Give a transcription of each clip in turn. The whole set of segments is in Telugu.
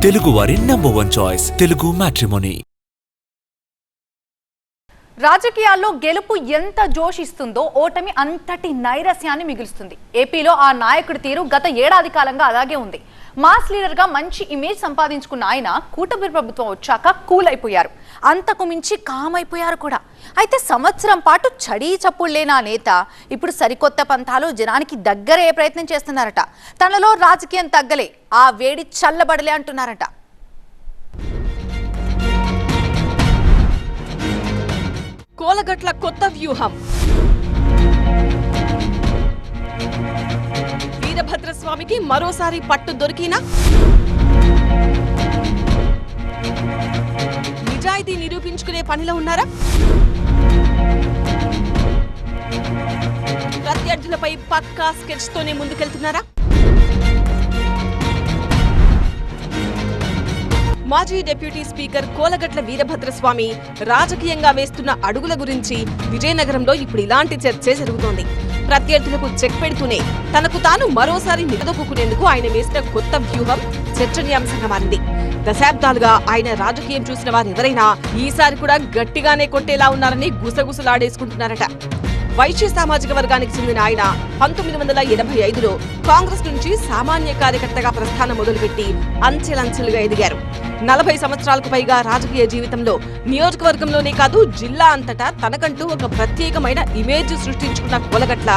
తెలుగువారి #1 చాయిస్ తెలుగు మ్యాట్రిమోనీ. రాజకీయాల్లో గెలుపు ఎంత జోష్ ఇస్తుందో ఓటమి అంతటి నైరస్యాన్ని మిగులుస్తుంది. ఏపీలో ఆ నాయకుడి తీరు గత ఏడాది కాలంగా అలాగే ఉంది. మాస్ లీడర్గా మంచి ఇమేజ్ సంపాదించుకున్న ఆయన కూటమి ప్రభుత్వం వచ్చాక కూల్ అయిపోయారు. అంతకు మించి కామ్ అయిపోయారు కూడా. అయితే సంవత్సరం పాటు చడీ చప్పుడు లేని ఆ నేత ఇప్పుడు సరికొత్త పంథాలు జనానికి దగ్గరయ్యే ప్రయత్నం చేస్తున్నారట. తనలో రాజకీయం తగ్గలే, ఆ వేడి చల్లబడలే అంటున్నారట. కోలగట్ల కొత్త వ్యూహం. వీరభద్రస్వామికి మరోసారి పట్టు దొరికినా? నిజాయితీ నిరూపించుకునే పనిలో ఉన్నారా? ప్రత్యర్థులపై పక్కా స్కెచ్ తోనే ముందుకెళ్తున్నారా? మాజీ డిప్యూటీ స్పీకర్ కోలగట్ల వీరభద్రస్వామి రాజకీయంగా వేస్తున్న అడుగుల గురించి విజయనగరంలో ఇప్పుడు ఇలాంటి చర్చే జరుగుతోంది. ప్రత్యర్థులకు చెక్ పెడుతూనే తనకు తాను మరోసారి నిలదొక్కునేందుకు ఆయన వేసిన కొత్త వ్యూహం చర్చనీయాంశంగా మారింది. దశాబ్దాలుగా ఆయన రాజకీయం చూసిన వారెవరైనా ఈసారి కూడా గట్టిగానే కొట్టేలా ఉన్నారని గుసగుసలాడేసుకుంటున్నారట. వైశ్య సామాజిక వర్గానికి చెందిన ఆయన 1985లో కాంగ్రెస్ నుంచి సామాన్య కార్యకర్తగా ప్రస్థానం మొదలుపెట్టి అంచెలంచెలుగా ఎదిగారు. 40 సంవత్సరాలకు పైగా రాజకీయ జీవితంలో నియోజకవర్గంలోనే కాదు జిల్లా అంతటా తనకంటూ ఒక ప్రత్యేకమైన ఇమేజ్ సృష్టించుకున్న కోలగట్ల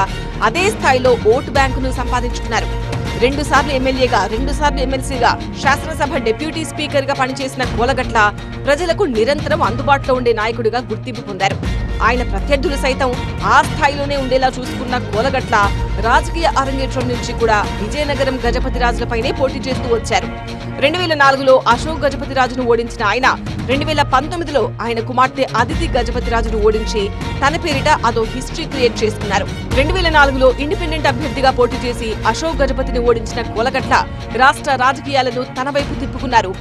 అదే స్థాయిలో ఓటు బ్యాంకును సంపాదించుకున్నారు. 2 సార్లు ఎమ్మెల్యేగా, 2 సార్లు ఎమ్మెల్సీగా, శాసనసభ డిప్యూటీ స్పీకర్ గా పనిచేసిన కోలగట్ల ప్రజలకు నిరంతరం అందుబాటులో ఉండే నాయకుడిగా గుర్తింపు పొందారు. ఆయన ప్రత్యర్థులు సైతం ఆ స్థాయిలోనే ఉండేలా చూసుకున్న కోలగట్ల రాజకీయ అరంగేట్రం నుంచి కూడా విజయనగరం గజపతిరాజులపైనే పోటీ చేస్తూ వచ్చారు. 2004లో అశోక్ గజపతిరాజును ఓడించిన ఆయన 2019లో ఆయన కుమార్తె అదితి గజపతిరాజును ఓడించి తన పేరిట అదో హిస్టరీ క్రియేట్ చేసుకున్నారు. 2004లో ఇండిపెండెంట్ అభ్యర్థిగా పోటీ చేసి అశోక్ గజపతిని ఓడించిన కోలగట్ల రాష్ట్ర రాజకీయాలను తన వైపు తిప్పుకున్నారు.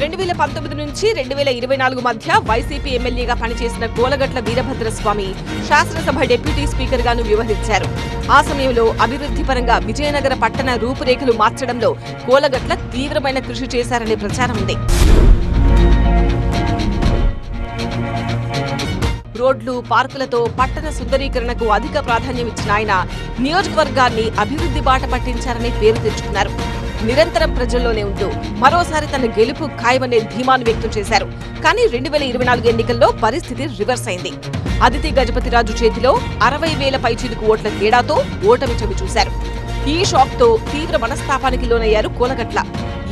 2019 నుంచి 2024 మధ్య వైసీపీ ఎమ్మెల్యేగా పనిచేసిన కోలగట్ల వీరభద్రస్వామి శాసనసభ డిప్యూటీ స్పీకర్ గాను వ్యవహరించారు. ఆ సమయంలో అభివృద్ధి పరంగా విజయనగర పట్టణ రూపురేఖలు మార్చడంలో కోలగట్ల తీవ్రమైన కృషి చేశారనే ప్రచారం ఉంది. రోడ్లు, పార్కులతో పట్టణ సుందరీకరణకు అధిక ప్రాధాన్యం ఇచ్చిన ఆయన నియోజకవర్గాన్ని అభివృద్ధి బాట పట్టించారని పేరు తెచ్చుకున్నారు. నిరంతరం ప్రజల్లోనే ఉంటూ మరోసారి తన గెలుపు ఖాయమనే ధీమాను వ్యక్తం చేశారు. కానీ 2024 ఎన్నికల్లో పరిస్థితి రివర్స్ అయింది. అదితి గజపతిరాజు చేతిలో 60,000 పైచిలుకు ఓట్ల తేడాతో ఓటమి చవి చూశారు. ఈ షాక్ తో తీవ్ర మనస్తాపానికి లోనయ్యారు కోలగట్ల.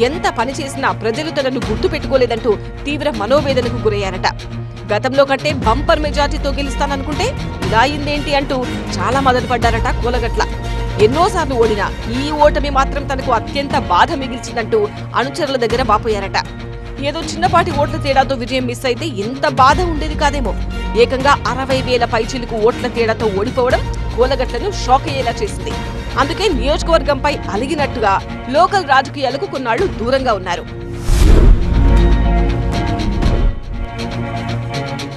ఎంత పని చేసినా ప్రజలు తనను గుర్తు పెట్టుకోలేదంటూ తీవ్ర మనోవేదనకు గురయ్యారట. గతంలో కంటే బంపర్ మెజార్టీతో గెలుస్తాననుకుంటే ఇలా అయిందేంటి అంటూ చాలా మొదలుపడ్డారట కోలగట్ల. ఎన్నోసార్లు ఓడినా ఈ ఓటమి మాత్రం తనకు అత్యంత బాధ మిగిల్చిందంటూ అనుచరుల దగ్గర వాపోయారట. ఏదో చిన్నపాటి ఓట్ల తేడాతో విజయం మిస్ అయితే ఇంత బాధ ఉండేది కాదేమో. ఏకంగా 60,000 పైచిలుకు ఓట్ల తేడాతో ఓడిపోవడం కోలగట్లను షాక్ అయ్యేలా చేసింది. అందుకే నియోజకవర్గంపై అలిగినట్టుగా లోకల్ రాజకీయాలకు కొన్నాళ్లు దూరంగా ఉన్నారు.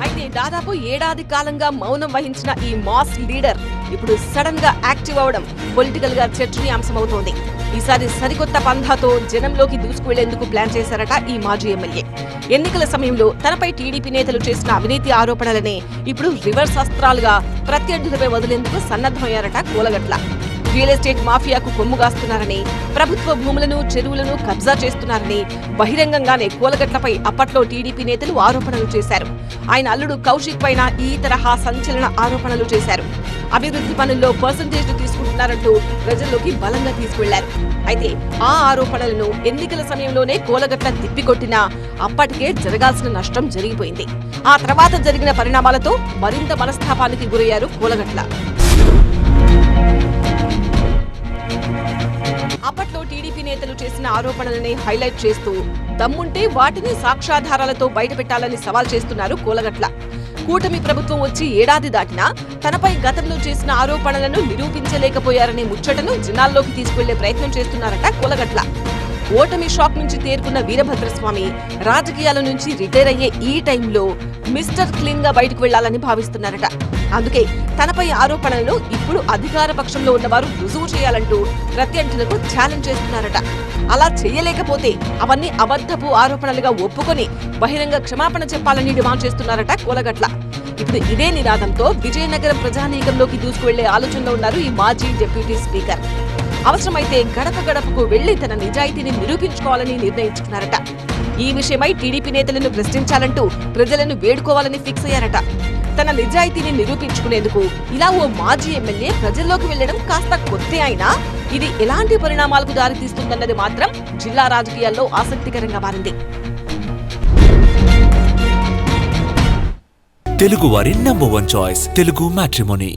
అయితే దాదాపు ఏడాది కాలంగా మౌనం వహించిన ఈ మాస్ లీడర్ ఇప్పుడు సడన్ గా యాక్టివ్ అవడం పొలిటికల్ గా చర్చనీయాంశమవుతోంది. ఈసారి సరికొత్త పంథాతో జనంలోకి దూసుకువెళ్లేందుకు ప్లాన్ చేశారట ఈ మాజీ ఎమ్మెల్యే. ఎన్నికల సమయంలో తనపై టీడీపీ నేతలు చేసిన అవినీతి ఆరోపణలనే ఇప్పుడు రివర్స్ అస్త్రాలుగా ప్రత్యర్థులపై వదిలేందుకు సన్నద్ధమయ్యారట కోలగట్ల. రియల్ ఎస్టేట్ మాఫియాకు కొమ్ముగాస్తున్నారని, ప్రభుత్వ భూములను, చెరువులను కబ్జా చేస్తున్నారని బహిరంగంగానే కోలగట్లపై అప్పట్లో టీడీపీ నేతలు ఆరోపణలు చేశారు. ఆయన అల్లుడు కౌశిక్ పైన ఈ తరహా సంచలన ఆరోపణలు చేశారు. అభివృద్ధి పనుల్లో పర్సంటేజ్ తీసుకుంటున్నారంటూ ప్రజల్లోకి బలంగా తీసుకువెళ్లారు. అయితే ఆ ఆరోపణలను ఎన్నికల సమయంలోనే కోలగట్ల తిప్పికొట్టినా అప్పటికే జరగాల్సిన నష్టం జరిగిపోయింది. ఆ తర్వాత జరిగిన పరిణామాలతో మరింత మనస్తాపానికి గురయ్యారు కోలగట్ల. అప్పట్లో టీడీపీ నేతలు చేసిన ఆరోపణలని హైలైట్ చేస్తూ దమ్ముంటే వాటిని సాక్ష్యాధారాలతో బయటపెట్టాలని సవాల్ చేస్తున్నారు కోలగట్ల. కూటమి ప్రభుత్వం వచ్చి ఏడాది దాటినా తనపై గతంలో చేసిన ఆరోపణలను నిరూపించలేకపోయారనే ముచ్చటను జనాల్లోకి తీసుకెళ్లే ప్రయత్నం చేస్తున్నారట కోలగట్ల. ఓటమి షాక్ నుంచి తేరుకున్న వీరభద్రస్వామి రాజకీయాల నుంచి రిటైర్ అయ్యే ఈ టైంలో మిస్టర్ క్లీన్ గా బయటకు వెళ్లాలని భావిస్తున్నారట. అందుకే తనపై ఆరోపణలను ఇప్పుడు అధికార పక్షంలో ఉన్నవారు రుజువు చేయాలంటూ ప్రత్యర్థులకు ఛాలెంజ్ చేస్తున్నారట. అలా చేయలేకపోతే అవన్నీ అబద్ధపు ఆరోపణలుగా ఒప్పుకొని బహిరంగ క్షమాపణ చెప్పాలని డిమాండ్ చేస్తున్నారట కోలగట్ల. ఇప్పుడు ఇదే నినాదంతో విజయనగరం ప్రజానీకంలోకి దూసుకువెళ్లే ఆలోచనలో ఉన్నారు ఈ మాజీ డిప్యూటీ స్పీకర్. అవసరమైతే గడప గడపకు వెళ్లి తన నిజాయితీని నిరూపించుకోవాలని నిర్ణయించుకున్నారట. ఈ విషయమై టీడీపీ నేతలను ప్రశ్నించాలంటూ ప్రజలను వేడుకోవాలని ఫిక్స్ అయ్యారట. తన నిజాయితీని నిరూపించుకునేందుకు ఇలా ఓ మాజీ ఎమ్మెల్యే ప్రజల్లోకి వెళ్లడం కాస్త కొత్తే అయినా ఇది ఎలాంటి పరిణామాలకు దారితీస్తుందన్నది మాత్రం జిల్లా రాజకీయాల్లో ఆసక్తికరంగా మారింది. తెలుగువారి నంబర్ 1 చాయిస్ తెలుగు మ్యాట్రిమోనీ.